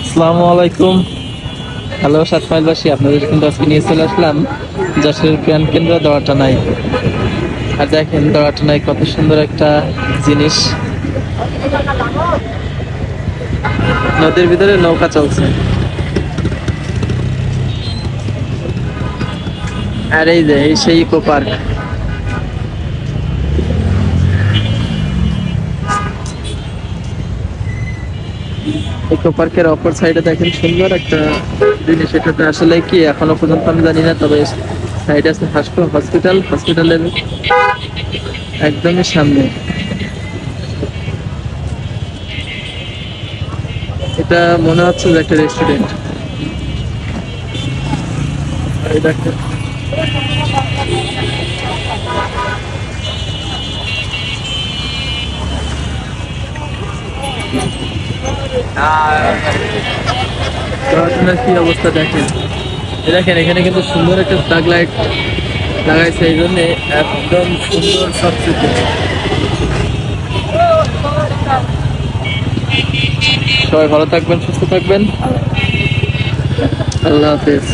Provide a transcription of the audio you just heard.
আসসালামু আলাইকুম। হ্যালো সাতমাইলবাসী, আপনাদের কিন্তু আজকে নিয়ে চলে আসলাম যশোরের প্রাণ কেন্দ্র দোয়াটানায়। আর দেখেন দোয়াটানায় কত সুন্দর একটা জিনিস, নদীর ভিতরে নৌকা চলছে। আর এই যে এই সেই ইকো পার্ক। ইকো পার্কের অপর সাইডে দেখেন সুন্দর একটা জিনিস, এটাতে আসলে কি এখনো পর্যন্ত আমি জানি না, তবে সাইডে আছে হসপিটাল, হসপিটালের একদমই সামনে। এটা মনে হচ্ছে যে একটা রেস্টুরেন্ট। এই দেখেন পড়াশোনার কি অবস্থা দেখেন। দেখেন এখানে কিন্তু সুন্দর একটা ফ্ল্যাগ লাইট লাগাইছে, এই জন্যে একদম সুন্দর সবকিছু। সবাই ভালো থাকবেন, সুস্থ থাকবেন, আল্লাহ হাফেজ।